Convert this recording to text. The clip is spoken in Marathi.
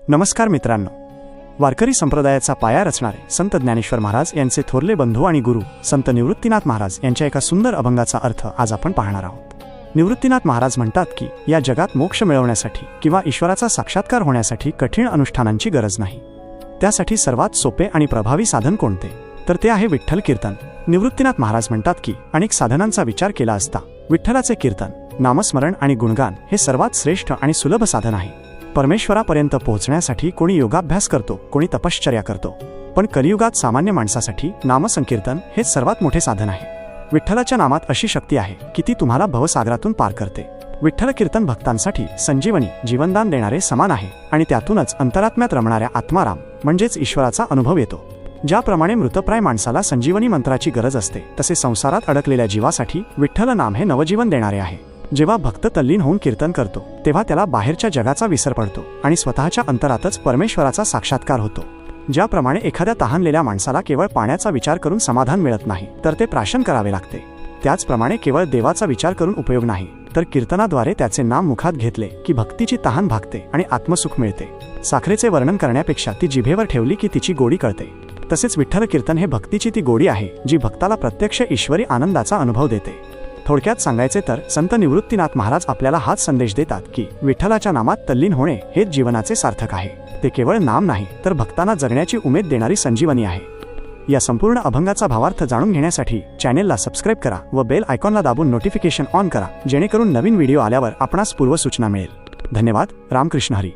नमस्कार मित्रांनो, वारकरी संप्रदायाचा पाया रचणारे संत ज्ञानेश्वर महाराज यांचे थोरले बंधू आणि गुरु संत निवृत्तीनाथ महाराज यांच्या एका सुंदर अभंगाचा अर्थ आज आपण पाहणार आहोत। निवृत्तीनाथ महाराज म्हणतात की या जगात मोक्ष मिळवण्यासाठी किंवा ईश्वराचा साक्षात्कार होण्यासाठी कठीण अनुष्ठानांची गरज नाही। त्यासाठी सर्वात सोपे आणि प्रभावी साधन कोणते, तर ते आहे विठ्ठल कीर्तन। निवृत्तीनाथ महाराज म्हणतात की अनेक साधनांचा विचार केला असता विठ्ठलाचे कीर्तन, नामस्मरण आणि गुणगान हे सर्वात श्रेष्ठ आणि सुलभ साधन आहे। परमेश्वरापर्यंत पोहोचण्यासाठी कोणी योगाभ्यास करतो, कोणी तपश्चर्या करतो, पण कलियुगात सामान्य माणसासाठी नामसंकीर्तन हेच सर्वात मोठे साधन आहे। विठ्ठलाच्या नामात अशी शक्ती आहे की ती तुम्हाला भवसागरातून पार करते। विठ्ठल कीर्तन भक्तांसाठी संजीवनी, जीवनदान देणारे समान आहे आणि त्यातूनच अंतरात्म्यात रमणाऱ्या आत्माराम म्हणजेच ईश्वराचा अनुभव येतो। ज्याप्रमाणे मृतप्राय माणसाला संजीवनी मंत्राची गरज असते, तसे संसारात अडकलेल्या जीवासाठी विठ्ठल नाम हे नवजीवन देणारे आहे। जेव्हा भक्त तल्लीन होऊन कीर्तन करतो तेव्हा त्याला बाहेरच्या जगाचा विसर पडतो आणि स्वतःच्या अंतरातच परमेश्वराचा साक्षात्कार होतो। ज्याप्रमाणे एखाद्या तहानलेल्या माणसाला केवळ पाण्याचा विचार करून समाधान मिळत नाही, तर ते प्राशन करावे लागते, त्याचप्रमाणे केवळ देवाचा विचार करून उपयोग नाही, तर कीर्तनाद्वारे त्याचे नाम मुखात घेतले की भक्तीची तहान भागते आणि आत्मसुख मिळते। साखरेचे वर्णन करण्यापेक्षा ती जिभेवर ठेवली की तिची गोडी कळते। तसेच विठ्ठल कीर्तन हे भक्तीची ती गोडी आहे जी भक्ताला प्रत्यक्ष ईश्वरी आनंदाचा अनुभव देते। थोडक्यात सांगायचे तर संत निवृत्तीनाथ महाराज आपल्याला हाच संदेश देतात की विठ्ठलाच्या नामात तल्लीन होणे हेच जीवनाचे सार्थक आहे। ते केवळ नाम नाही, तर भक्तांना जगण्याची उमेद देणारी संजीवनी आहे। या संपूर्ण अभंगाचा भावार्थ जाणून घेण्यासाठी चॅनेलला सबस्क्राइब करा व बेल आयकॉनला दाबून नोटिफिकेशन ऑन करा, जेणेकरून नवीन व्हिडिओ आल्यावर आपणास पूर्वसूचना मिळेल। धन्यवाद। रामकृष्ण हरी।